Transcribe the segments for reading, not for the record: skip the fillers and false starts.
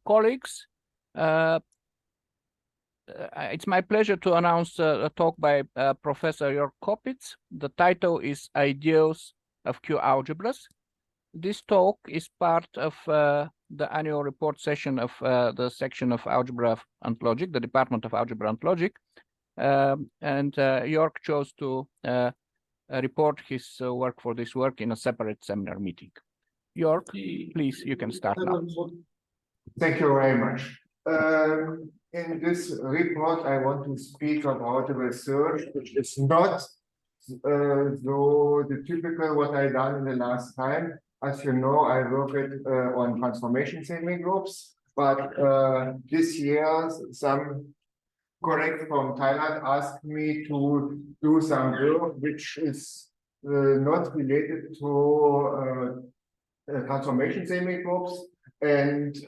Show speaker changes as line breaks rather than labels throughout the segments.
Colleagues, it's my pleasure to announce a talk by Professor Jörg Koppitz. The title is Ideals of Q-algebras. This talk is part of the annual report session of the section of Algebra and Logic, the Department of Algebra and Logic. And Jörg chose to report his work for this work in a separate seminar meeting. Jörg, please, you can start now.
Thank you very much. In this report, I want to speak about the research, which is not so the typical what I done in the last time. As you know, I worked on transformation semigroups, but this year some colleagues from Thailand asked me to do some work which is not related to transformation semigroups and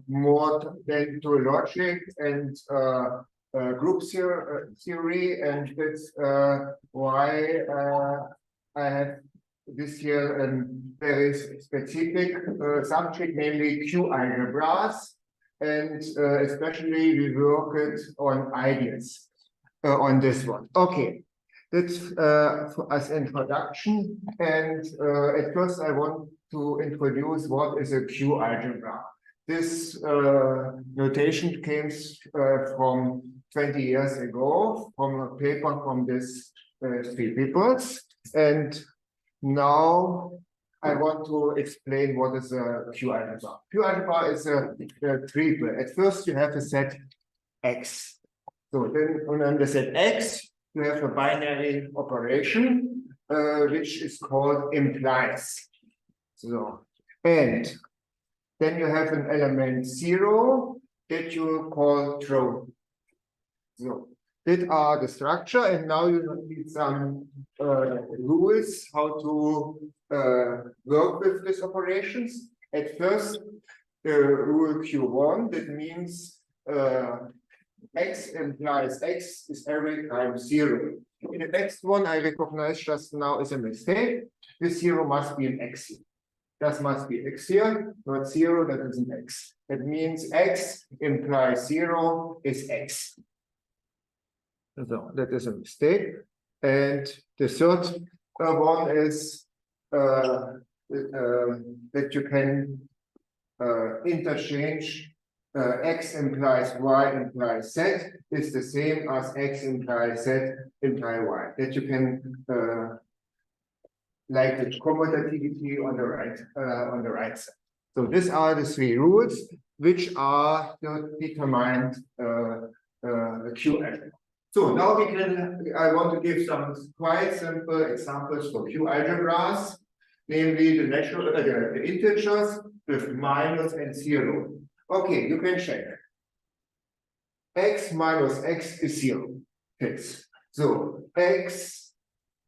more than to logic and group theory, and that's why I have this year a very specific subject, namely Q-algebras, and especially we worked on ideas on this one. Okay, that's as introduction, and at first I want to introduce what is a Q-algebra. This notation came from 20 years ago from a paper from these three peoples, and now I want to explain what is a Q-algebra. Q-algebra is a triple. At first you have a set X. So then on the set X, you have a binary operation, which is called implies. So, and then you have an element 0 that you call throw. So, that are the structure, and now you need some rules how to work with these operations. At first, rule Q1, that means X implies X is every time 0. In the next one, I recognize just now is a mistake. This 0 must be an X here. That must be X here, not 0, that is an X. That means X implies 0 is X. So that is a mistake. And the third one is that you can interchange X implies Y implies Z is the same as X implies Z implies Y. That you can like the commutativity on the right side. So these are the three rules which are determined Q-algebra. So now I want to give some quite simple examples for Q-algebras, namely the the integers with minus and 0. Okay, you can check. X minus X is 0. Fixed. So X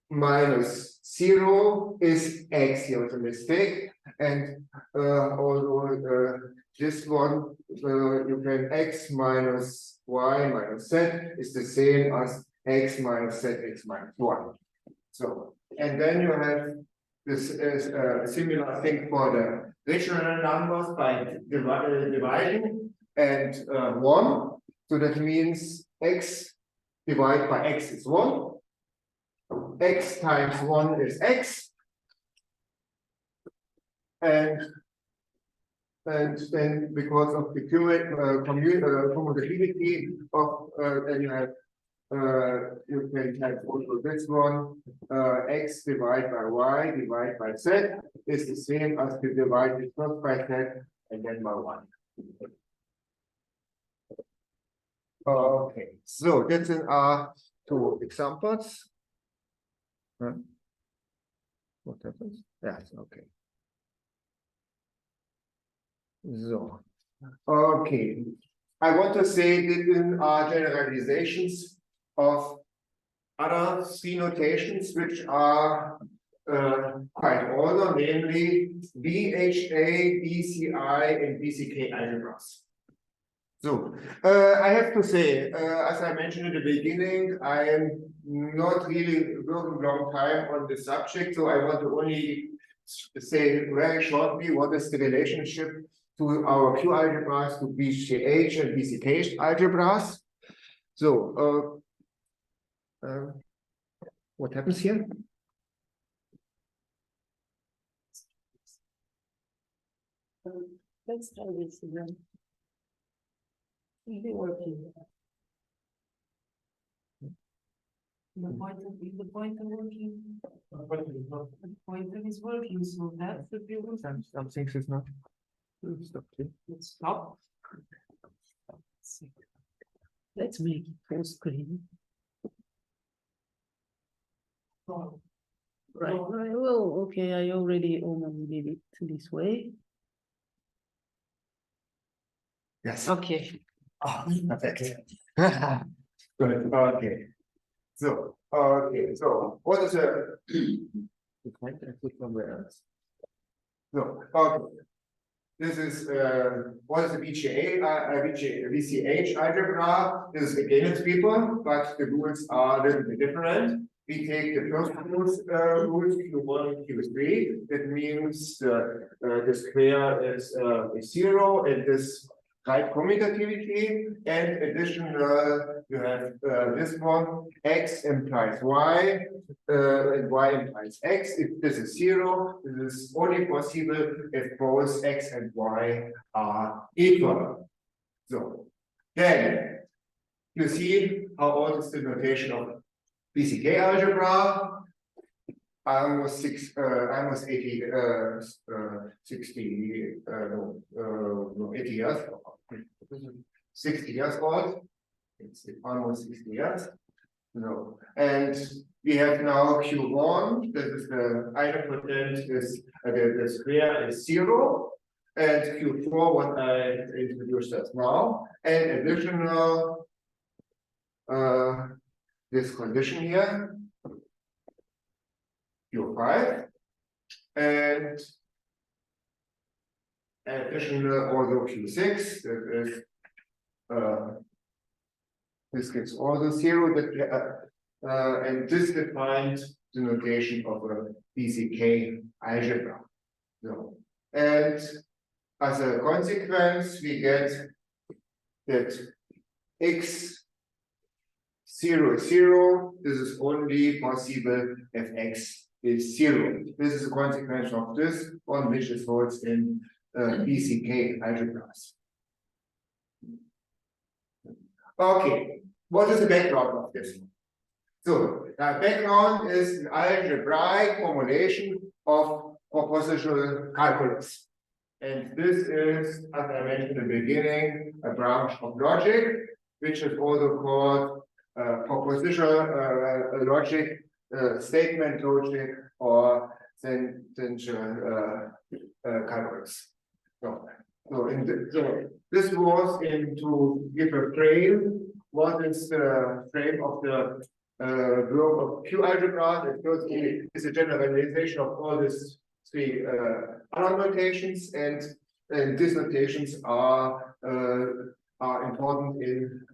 minus 0 is X. Here is a mistake. And although this one, you can X minus Y minus Z is the same as X minus Z X minus 1. So, and then you have this similar thing for the rational numbers by dividing and 1. So that means X divided by X is 1. X times 1 is X. And then because of the commutativity of then you have you can have also this one X divided by Y divided by Z is the same as to divide it first by Z and then by 1. Okay, so that's in our two examples. What happens? Yes, okay. So, okay. I want to say that in our generalizations of other three notations which are quite older, namely BHA, BCI, and BCK algebras. So, I have to say, as I mentioned in the beginning, I am not really working a long time on the subject, so I want to only say very shortly what is the relationship to our Q-algebras, to BCH and BCK algebras. So, what happens here?
Let's try this again. Is it working? The pointer working. The pointer is working, so that should be working.
Some things is not. Stop.
Let's stop. Let's make it full screen. Right. Well, okay, I already did it this way.
Yes.
Okay.
Oh, perfect. Good. Okay. So, okay. So, what is a? So, okay. This is what is the BCH algebra? This is against people, but the rules are a little bit different. We take the first rules, Q1 and Q3. That means the square is 0, and this right commutativity, and additional you have this one, x implies y, and y implies x. If this is 0, this is only possible if both x and y are equal. So then you see how old is the notation of BCK algebra. Almost 80, 80 years, 60 years old. It's almost 60 years. No, and we have now Q1. This is the idempotent. Is the square is 0, and Q4 what I introduced just now, and additional this condition here. Q5 and additional also Q6, that is this gets also 0, that and this defines the notation of a BCK algebra. So, and as a consequence, we get that x 0 is 0. This is only possible if x is 0. This is a consequence of this one, which is holds in BCK algebras. Okay, what is the background of this? So, the background is an algebraic formulation of propositional calculus. And this is, as I mentioned in the beginning, a branch of logic, which is also called propositional logic, statement logic, or sentential calculus. So this was to give a frame. What is the frame of the group of Q-algebra? It goes is a generalization of all these three other notations, and these notations are important in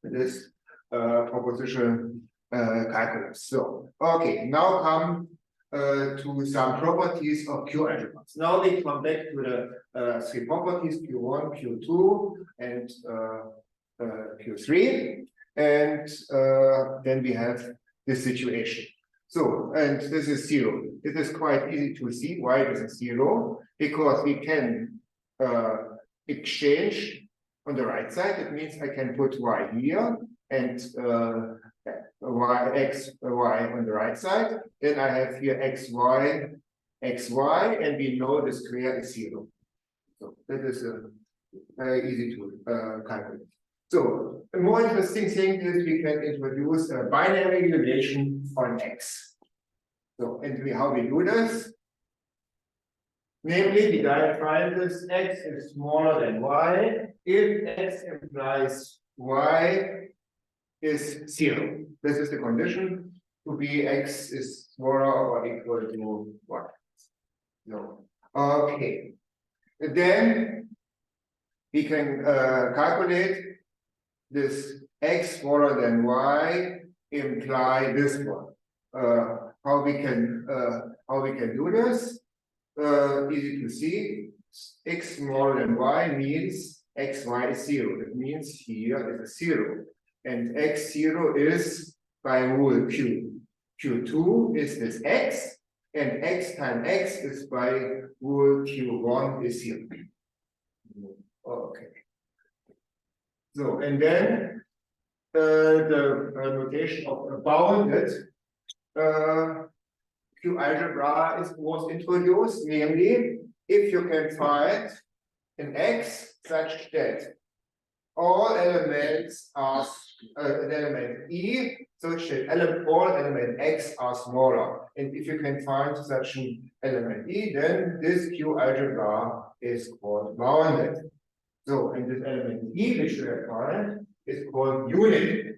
this proposition calculus. So, okay, now come to some properties of Q-algebras. Now we come back to the three properties, Q1, Q2, and Q3, and then we have this situation. So, and this is 0. It is quite easy to see why this is 0, because we can exchange on the right side. It means I can put y here and x, y on the right side. Then I have here xy, and we know the square is 0. So that is very easy to calculate. So a more interesting thing is we can introduce a binary relation on x. So, and how we do this? Namely, we define this x is smaller than y if x implies y is 0. This is the condition to be x is smaller or equal to 1. No. Okay. And then we can calculate this x smaller than y imply this one. How how we can do this? Easy to see. X smaller than y means xy is 0. It means here is a 0. And x0 is by rule Q. Q2 is this x, and x times x is by rule Q1 is 0. Okay. So, and then the notation of a bounded Q-algebra was introduced, namely, if you can find an X such that all elements are an element E, such that all element X are smaller. And if you can find such an element E, then this Q-algebra is called bounded. So, and this element E, which we have found, is called unit.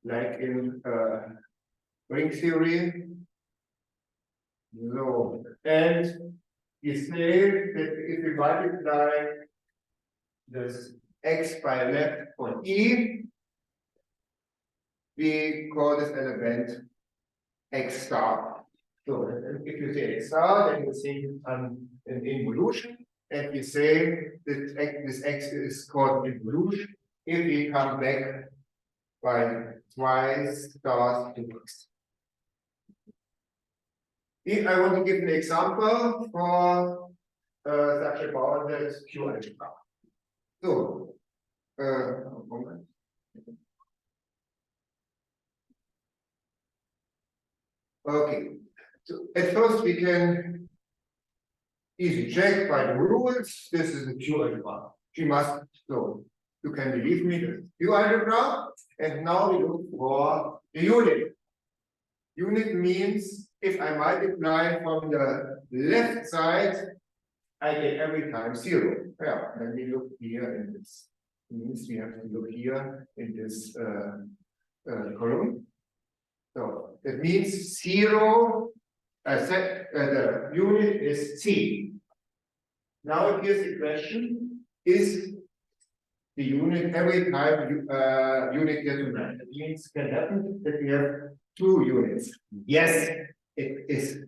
Like in ring theory. So, and you say that if we multiply this X by left on E, we call this element X star. So, if you say X star, then you think an involution. And we say that this X is called involution if we come back by twice stars to X. I want to give an example for such a bounded Q-algebra. So, moment. Okay. So at first we can easily check by the rules. This is a Q-algebra. She must, so you can believe me, the Q-algebra. And now we look for the unit. Unit means if I multiply from the left side, I get every time 0. Yeah, then we look here in this. It means we have to look here in this column. So it means 0. The unit is C. Now here's the question: is the unit every time unit determinant? It means can happen that we have 2 units. Yes, it is.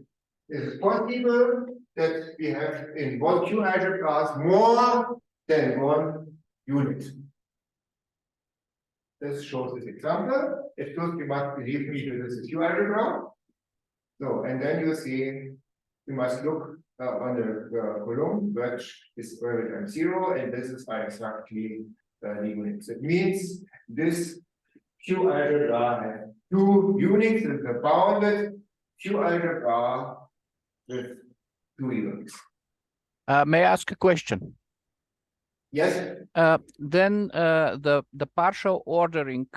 It is possible that we have in one Q-algebra more than 1 unit. This shows this example. At first, you must believe me that this is Q-algebra. So, and then you see, you must look on the column, which is every time 0, and this is exactly the units. It means this Q-algebra has 2 units, and the bounded Q-algebra with 2 units.
May I ask a question?
Yes.
Then the partial ordering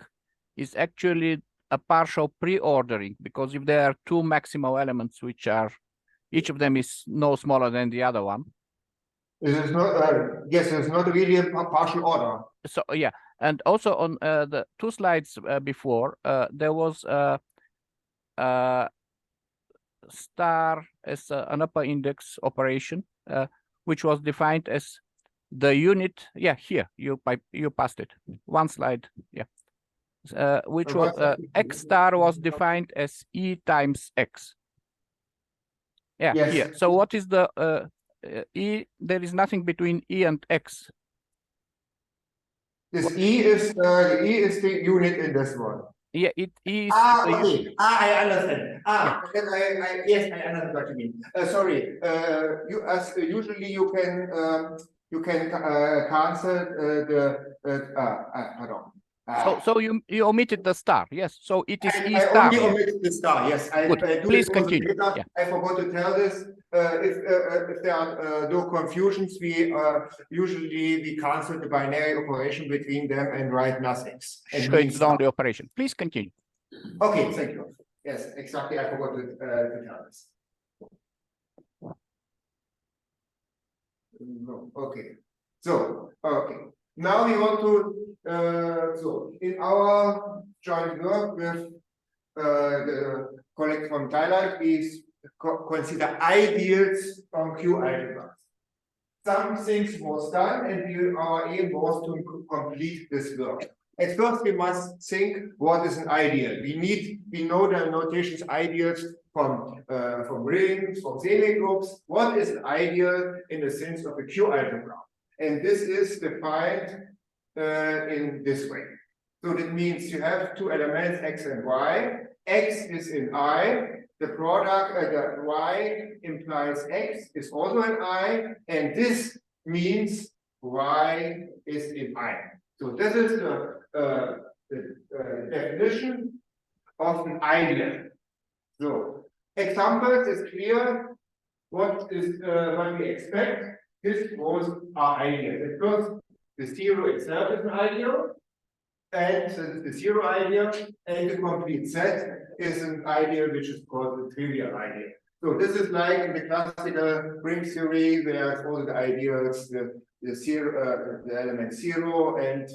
is actually a partial pre-ordering, because if there are 2 maximal elements which are each of them is no smaller than the other one.
This is not yes, it's not really a partial order.
So yeah, and also on the 2 slides before there was star as an upper index operation, which was defined as the unit. Yeah, here you passed it 1 slide. Yeah, which was X star was defined as E times X. Yeah,
yes.
Here. So what is the E? There is nothing between E and X.
This E is the unit in this one.
Yeah, it is.
Okay. I understand. Yeah. Yes, I understand what you mean. Sorry. You as usually you can cancel pardon.
So you omitted the star, yes. So it is E
I
star.
only omitted the star. Yes, I do.
Please continue. Yeah.
I forgot to tell this. If there are no confusions, we usually cancel the binary operation between them and write nothing.
Sure, it's the only operation. Please continue.
Okay, thank you. Yes, exactly. I forgot to tell this. No, okay. So, okay. Now we want to, so in our joint work with the colleague from Thailand, we consider ideals on Q-algebras. Some things was done, and our aim was to complete this work. At first, we must think what is an ideal. We know the notations ideals from rings, from semigroups. What is an ideal in the sense of a Q algebra? And this is defined in this way. So that means you have two elements, x and y. X is in I. The product, the y implies x is also in I. And this means y is in I. So this is the definition of an ideal. So examples is clear. What we expect? This was our ideal. Because the zero itself is an ideal, and the zero ideal, and the complete set is an ideal which is called the trivial ideal. So this is like in the classical ring theory, where all the ideals, the zero, the element zero, and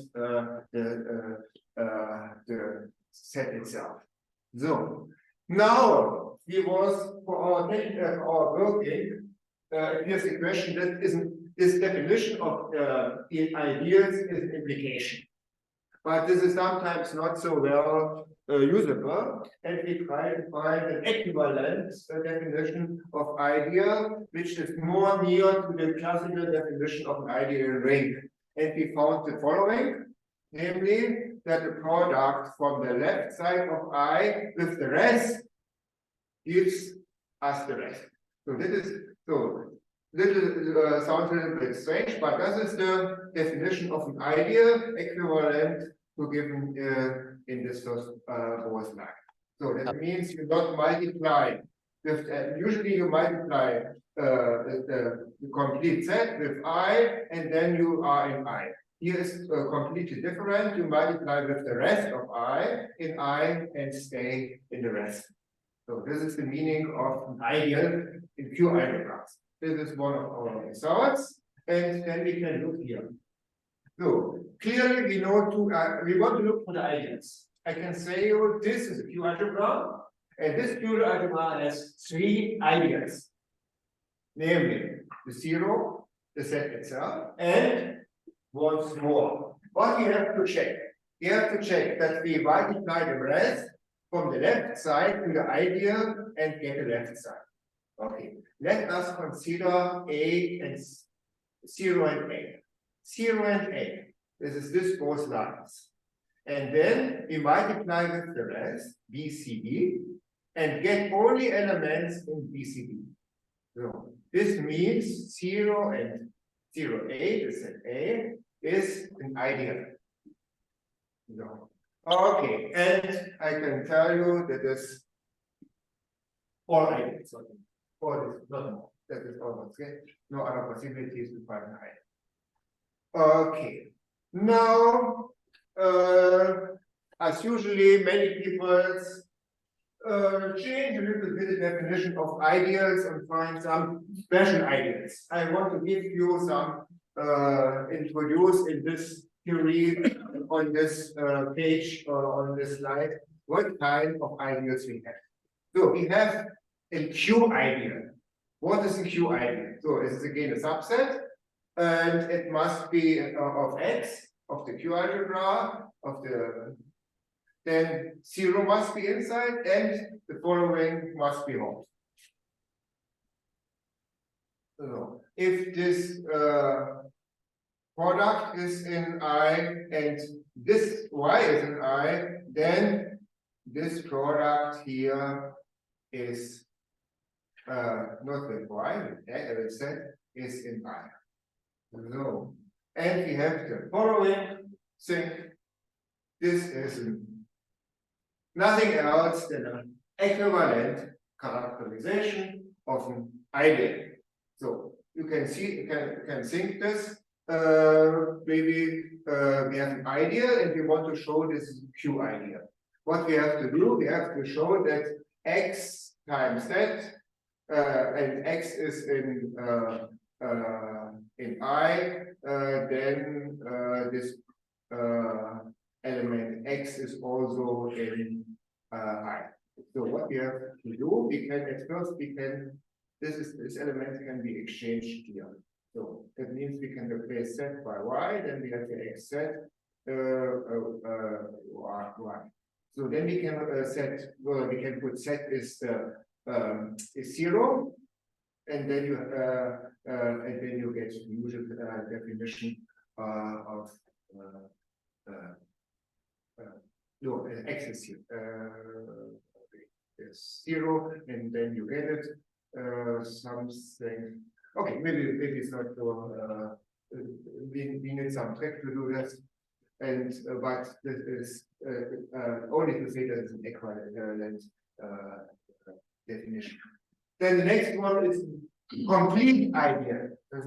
the set itself. So now we was for our working. Here's the question: that isn't this definition of ideals is an implication, but this is sometimes not so well usable, and we try to find an equivalent definition of ideal, which is more near to the classical definition of an ideal ring. And we found the following, namely that the product from the left side of I with the rest gives us the rest. So this is sounds a little bit strange, but this is the definition of an ideal equivalent to given in this first Boas line. So that means you don't multiply with usually you multiply the complete set with I, and then you are in I. Here is completely different. You multiply with the rest of I in I and stay in the rest. So this is the meaning of an ideal in Q algebras. This is one of our results, and then we can look here. So clearly we know we want to look for the ideals. I can say you this is a Q algebra, and this Q algebra has three ideals, namely the zero, the set itself, and once more. What we have to check? We have to check that we multiply the rest from the left side to the ideal and get the left side. Okay, let us consider A and 0 and A. 0 and A. This is this both lines. And then we multiply with the rest, B, C, D, and get only elements in B, C, D. So this means 0 and 0, A, the set A, is an ideal. So, okay, and I can tell you that this all ideals. Or this, not more. That is almost it. No other possibilities to find an ideal. Okay. Now, as usually, many people change a little bit the definition of ideals and find some special ideals. I want to give you some introduce in this theory on this page or on this slide what kind of ideals we have. So we have a Q ideal. What is a Q ideal? So it is again a subset, and it must be of X, of the Q algebra, of the then 0 must be inside, and the following must be out. So if this product is in I and this Y is in I, then this product here is not with Y, as I said, is in I. So, and we have the following thing. This is nothing else than an equivalent characterization of an ideal. So you can see, you can think this. Maybe we have an ideal and we want to show this Q ideal. What we have to do, we have to show that X times that, and X is in I, then this element X is also in I. So what we have to do, we can at first this element can be exchanged here. So that means we can replace set by Y, then we have the X set y. So then we can we can put z is 0, and then you get the usual definition of no, x is is 0, and then you get it something. Okay, maybe it's not so. We need some trick to do this, and but this is only to say that it's an equivalent definition. Then the next one is complete idea. There's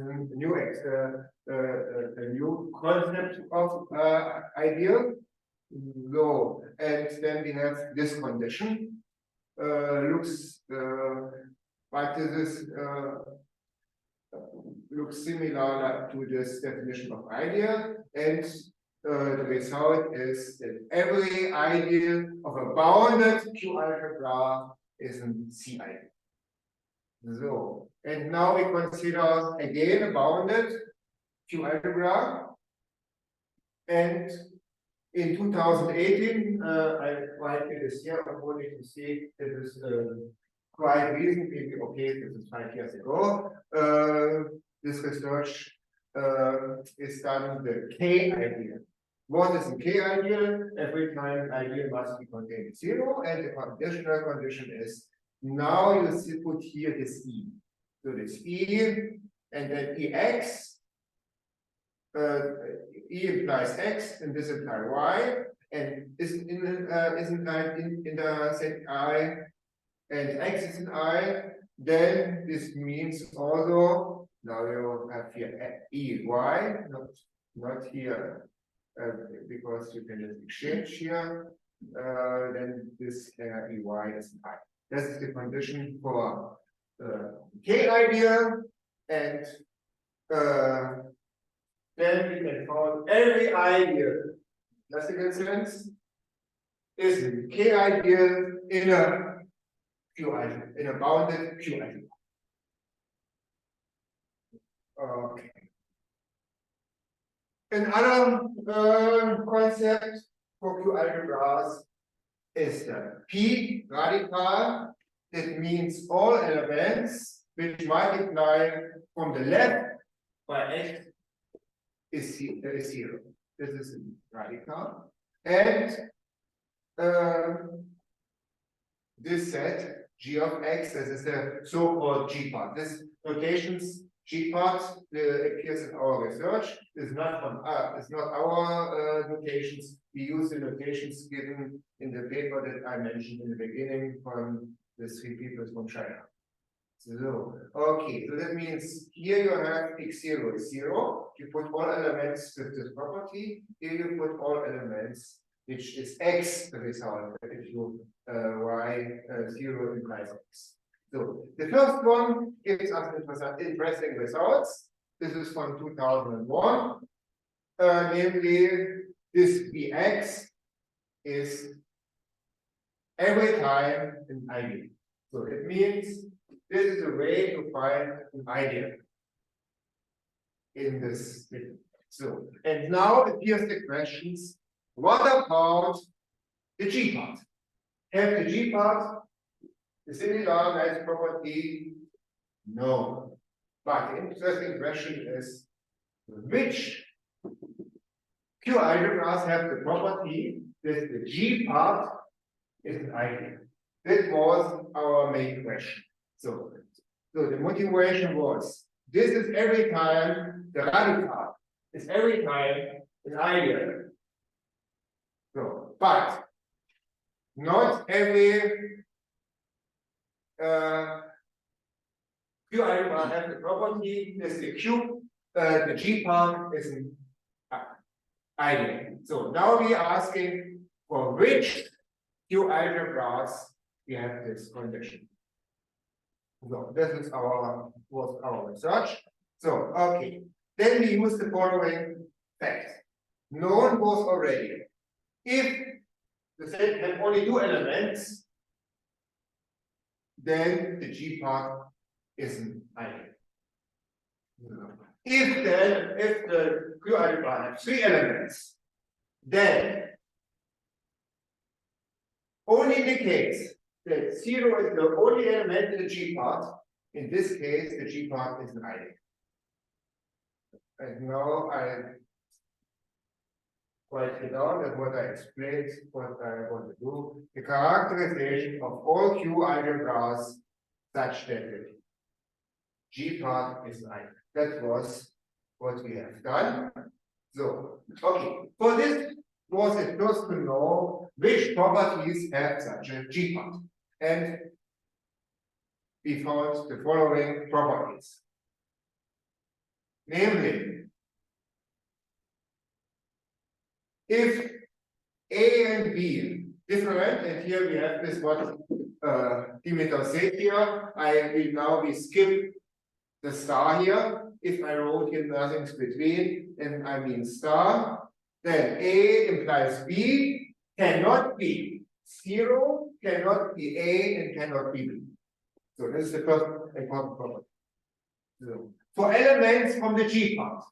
a new concept of ideal. No, and then we have this condition. Looks, but this is looks similar to this definition of ideal, and the result is that every ideal of a bounded Q algebra is an C ideal. So, and now we consider again a bounded Q algebra, and in 2018, I write this here only to see that is quite recently. Okay, this is 5 years ago. This research is done the K ideal. What is a K ideal? Every time ideal must be contained 0, and the conditional condition is now you put here this E. So this E, and then EX. E implies X, and this implies Y, and isn't in the set I, and X is in I. Then this means also now you have here EY, not here, because you can just exchange here. Then this EY is in I. This is the condition for K ideal, and then we can call every ideal, classical sense, is a K ideal in a Q algebra, in a bounded Q algebra. Okay. Another concept for Q algebras is the P radical. That means all elements which multiply from the left by X is 0. This is radical. And this set G of X, this is the so-called G-part. This notations G-part appears in our research. Is not from it's not our notations. We use the notations given in the paper that I mentioned in the beginning from the 3 people from China. So, okay, so that means here you have x0 is 0. You put all elements with this property. Here you put all elements, which is x the result. If you y0 implies x. So the first one gives us interesting results. This is from 2001. Namely, this bx is every time an ideal. So it means this is a way to find an ideal in this thing. So, and now appears the questions: what about the G-part? Have the G-part the similar nice property? No. But the interesting question is, which Q algebras have the property that the G-part is an ideal? That was our main question. So the motivation was, this is every time the radical is every time an ideal. So, but not every Q algebra has the property that the G-part is an ideal. So now we are asking for which Q algebras we have this condition. So this is was our research. So okay, then we use the following fact. Known was already, if the set has only 2 elements, then the G-part is an ideal. If the Q algebra has 3 elements, then only in the case that 0 is the only element in the G-part, in this case, the G-part is an ideal. And now I write it down that what I explained, what I want to do, the characterization of all Q-algebras such that the G-part is an ideal. That was what we have done. So, okay, for this was it first to know which properties have such a G-part. And we found the following properties. Namely, if A and B different, and here we have this what Dimitar said here, we skip the star here. If I wrote here nothing's between, and I mean star, then A implies B cannot be 0, cannot be A, and cannot be B. So this is the first important property. So, for elements from the G-part,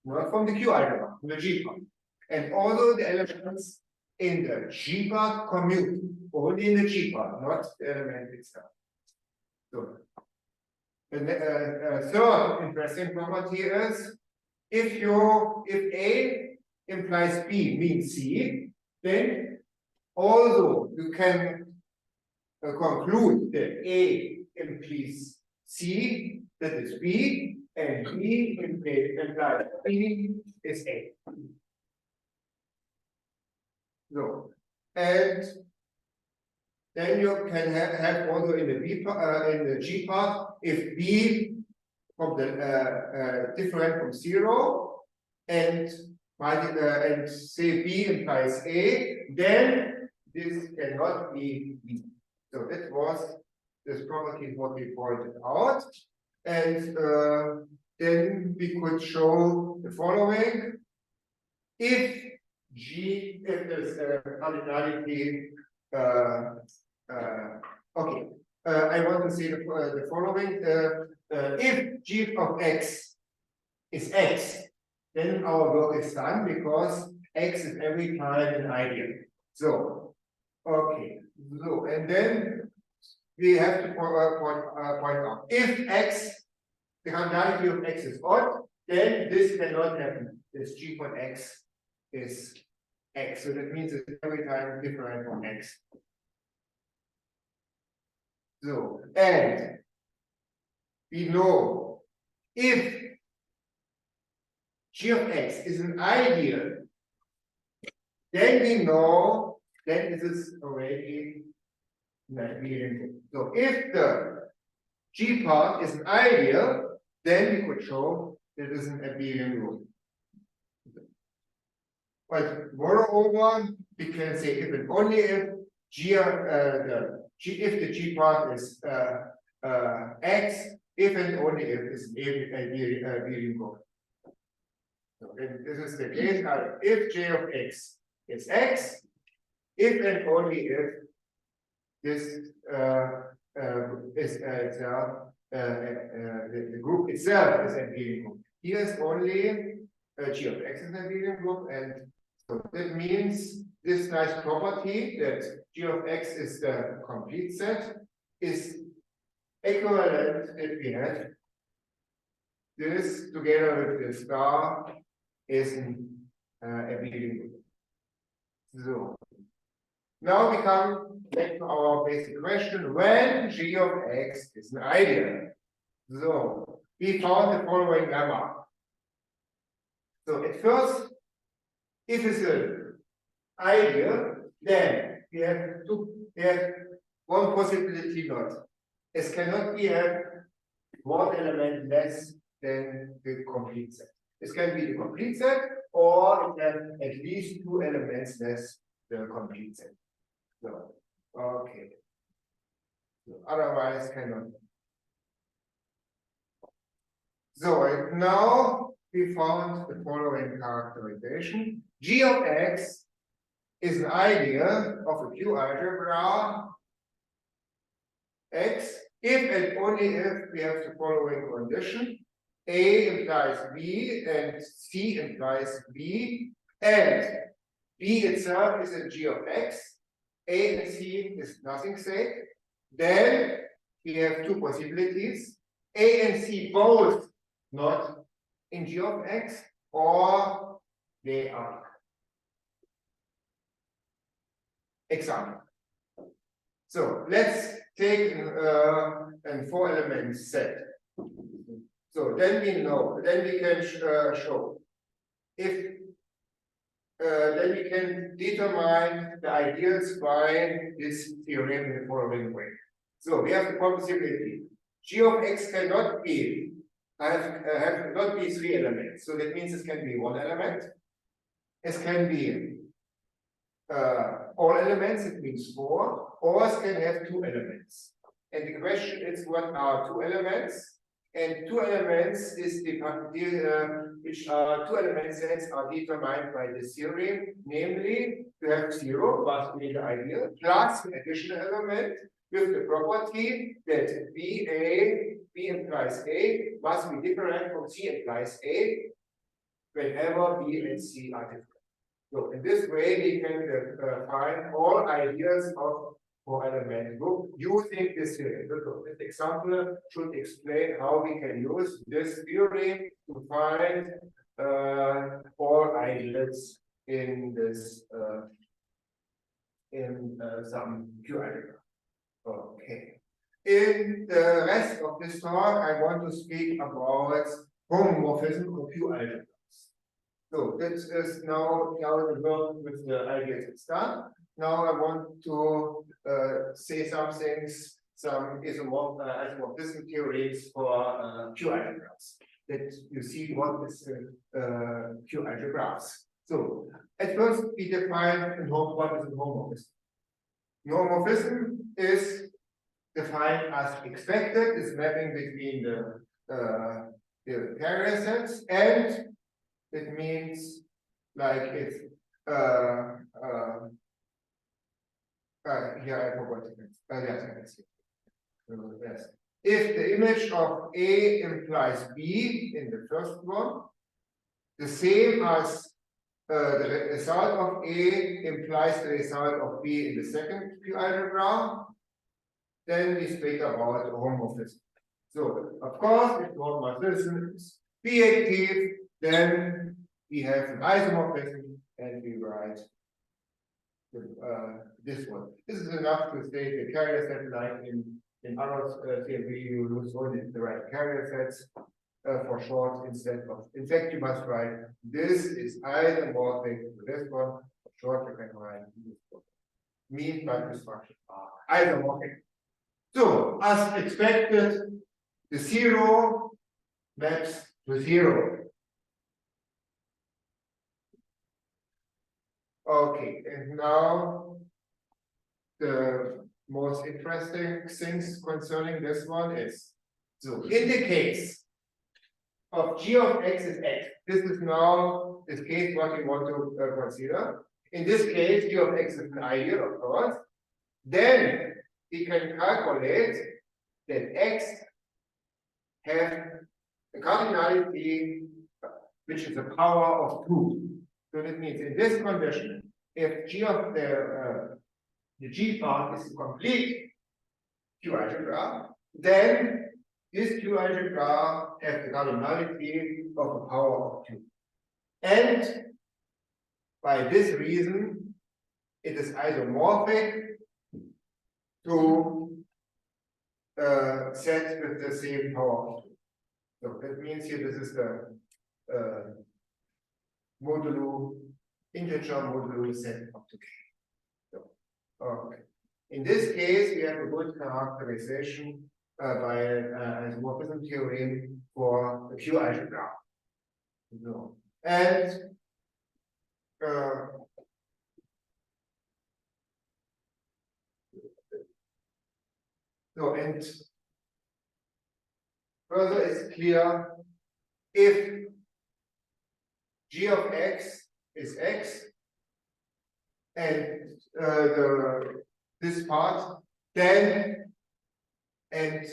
not from the Q-algebra, from the G-part. And although the elements in the G-part commute only in the G-part, not the element itself. So, the third interesting property is if A implies B means C, then although you can conclude that A implies C, that is B, and B implies B is A. So, and then you can have also in the G part, if B from the different from 0 and say B implies A, then this cannot be B. So that was this property what we pointed out, and then we could show the following: if this cardinality. Okay, I want to say the following: if G of X is X, then our work is done because X is every time an ideal. So, okay, so and then we have to point out if X, the cardinality of X is odd, then this cannot happen. This G for X is X, so that means it's every time different from X. So, and we know if G of X is an ideal, then we know that this is already an abelian. So if the G part is an ideal, then we could show that it is an abelian group. But moreover, we can say if and only if if the G part is X, if and only if it's an abelian group. So this is the case if J of X is X, if and only if this is the group itself is an abelian group. Here is only G of X is an abelian group, and so that means this nice property that G of X is the complete set is equivalent if we have this together with the star is an abelian group. So now we come back to our basic question: when G of X is an ideal. So we found the following lemma. So at first, if it's an ideal, then we have one possibility not. It cannot be one element less than the complete set. This can be the complete set, or it can at least 2 elements less than the complete set. So, okay. So, otherwise, cannot. So, and now we found the following characterization. G of X is an ideal of a Q-algebra X if and only if we have the following condition: A implies B and C implies B, and B itself is a G of X, A and C is nothing said. Then we have two possibilities. A and C both not in G of X, or they are. Example. So let's take a 4-element set. So then we know, then we can show if then we can determine the ideals by this theorem in the following way. So we have the possibility G of X cannot be have not be 3 elements. So that means it can be 1 element. It can be all elements, it means 4, or it can have 2 elements. And the question is, what are 2 elements? And 2 elements is the which are 2 element sets are determined by the theorem, namely to have 0 must be the ideal plus an additional element with the property that B implies A must be different from C implies A whenever B and C are different. So in this way, we can find all ideas of 4-element group using this theorem. So this example should explain how we can use this theory to find all ideas in this some Q-algebra. Okay. In the rest of this talk, I want to speak about homomorphism of Q-algebras. So this is now the work with the ideas it's done. Now I want to say some things, some isomorphism theories for Q-algebras. That you see what is Q-algebras. So at first we define what is a homomorphism. Homomorphism is defined as expected, is mapping between the carrier sets, and it means like if here I forgot it. Yes. If the image of A implies B in the first one, the same as the result of A implies the result of B in the second Q-algebra, then we speak about homomorphism. So, of course, if homomorphism is bijective, then we have an isomorphism and we write this one. This is enough to state the carrier set, like in other theory, you use only the right carrier sets for short instead of. In fact, you must write this is isomorphic to this one. For short, you can write this one. Mean by construction are isomorphic. So, as expected, the 0 maps to 0. Okay, and now the most interesting things concerning this one is, so in the case of G of X is X, this is now this case what we want to consider. In this case, G of X is an ideal, of course. Then we can calculate that X has a cardinality which is a power of 2. So that means in this condition, if G of the G-part is a complete Q-algebra, then this Q-algebra has the cardinality of a power of 2. And by this reason, it is isomorphic to set with the same power of 2. So that means here this is the modulo, integer modulo set of 2k. So, okay. In this case, we have a good characterization by isomorphism theorem for the Q-algebra. So, and so, and further it's clear if G of X is X and this part, then and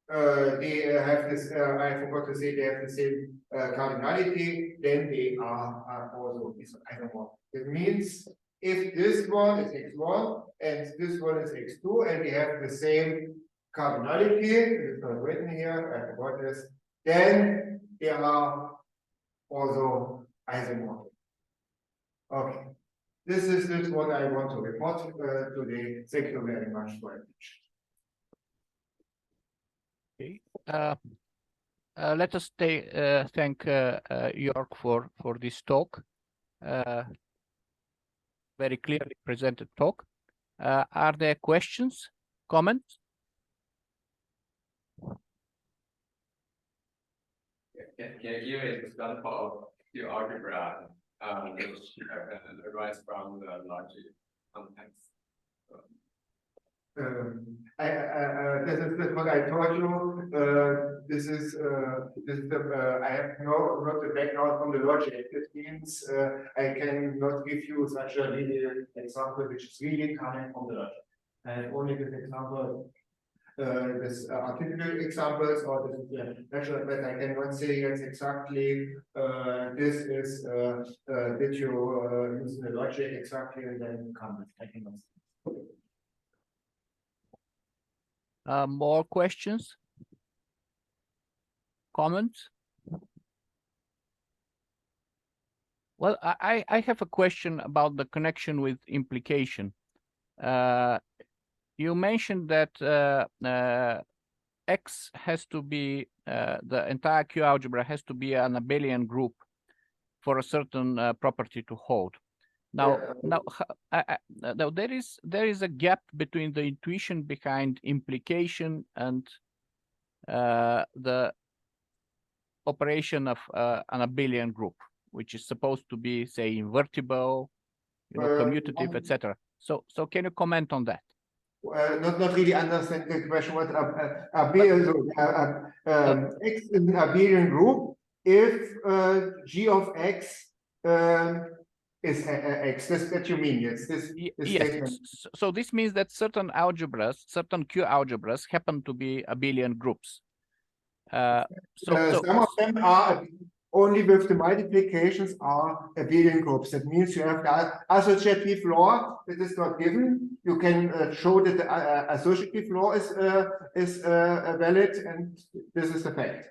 they have this, I forgot to say, they have the same cardinality, then they are also isomorphic. It means if this one is x1 and this one is x2 and they have the same cardinality, it's not written here, I forgot this, then they are also isomorphic. Okay. This is what I want to report today. Thank you very much for attention.
Okay. Let us thank Jörg for this talk. Very clearly presented talk. Are there questions, comments?
Can you give an example of Q-algebra which arises from the logic context?
This is what I told you. This is the I have not the background from the logic. This means I cannot give you such a linear example which is really coming from the logic. I only give example this artificial examples or this natural, but I cannot say yes exactly. This is did you use the logic exactly and then come. I cannot.
More questions? Comments? Well, I have a question about the connection with implication. You mentioned that X has to be, the entire Q algebra has to be an abelian group for a certain property to hold. Now, now there is a gap between the intuition behind implication and the operation of an abelian group, which is supposed to be, say, invertible, you know, commutative, etc. So can you comment on that?
Not really understand the question. What abelian X is an abelian group if G of X is X. That's what you mean, yes? This
yes.
Statement.
So this means that certain algebras, certain Q algebras, happen to be abelian groups.
Some of them are only with the multiplications are abelian groups. That means you have the associative law that is not given. You can show that the associative law is valid, and this is the fact.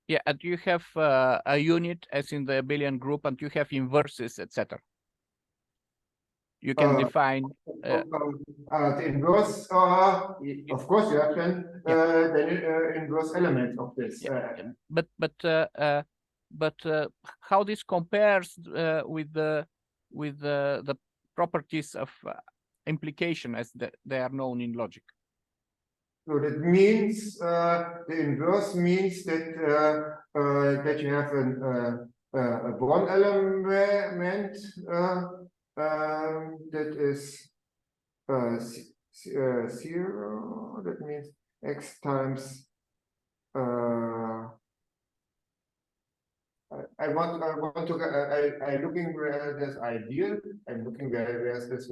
Yeah, and you have a unit as in the abelian group, and you have inverses, etc. You can define
the inverse. Of course, you have then the inverse element of this.
But how this compares with the properties of implication as they are known in logic?
So that means the inverse means that that you have a one element that is 0. That means x times. I'm looking where this ideal. I'm looking where this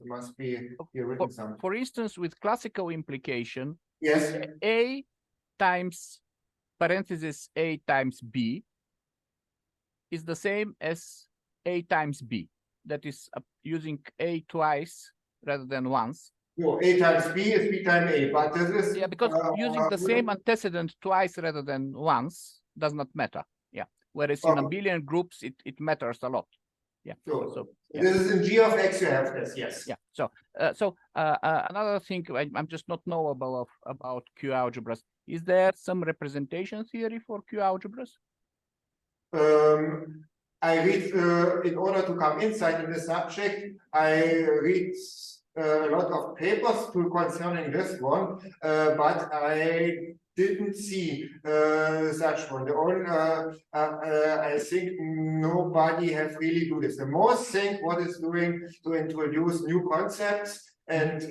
must be here written somewhere.
For instance, with classical implication,
yes,
A times parenthesis A times B is the same as A times B. That is using A twice rather than once.
No, A times B is B times A, but this is
because using the same antecedent twice rather than once does not matter. Whereas in abelian groups, it matters a lot.
Sure.
So
this is in G of X. You have this, yes.
So another thing I'm just not knowable about Q algebras. Is there some representation theory for Q algebras?
I read in order to come inside in the subject. I read a lot of papers concerning this one, but I didn't see such one. The only, I think nobody have really do this. The most thing what is doing to introduce new concepts and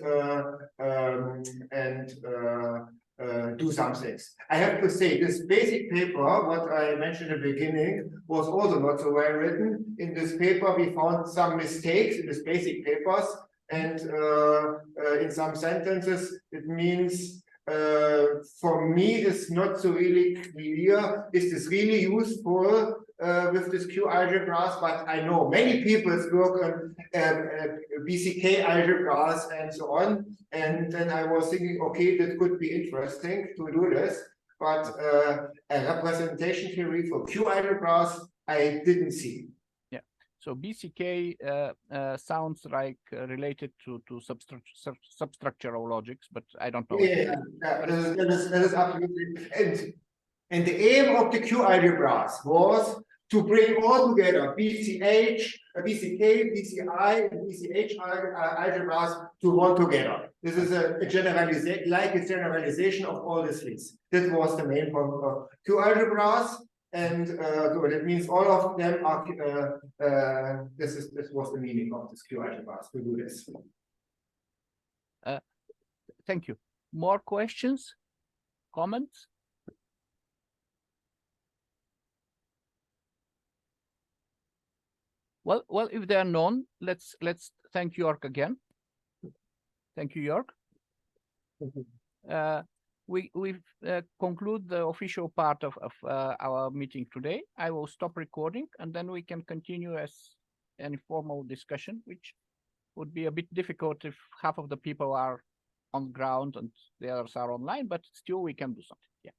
do some things. I have to say this basic paper, what I mentioned in the beginning, was also not so well written. In this paper, we found some mistakes in this basic papers, and in some sentences, it means for me is not so really clear. Is this really useful with this Q-algebras? But I know many people work on BCK algebras and so on. And then I was thinking, okay, that could be interesting to do this. But a representation theory for Q-algebras, I didn't see.
So BCK sounds like related to substructural logics, but I don't know.
Yeah, that is absolutely. And the aim of the Q-algebras was to bring all together BCH, BCK, BCI, and BCH algebras to one together. This is a generalization, like a generalization of all these things. That was the main point of Q-algebras. And so that means all of them are, this was the meaning of this Q-algebras to do this.
Thank you. More questions, comments? Well, if there are none, let's thank Jörg again. Thank you, Jörg.
Thank you.
We conclude the official part of our meeting today. I will stop recording, and then we can continue as an informal discussion, which would be a bit difficult if half of the people are on ground and the others are online, but still we can do something. Yeah.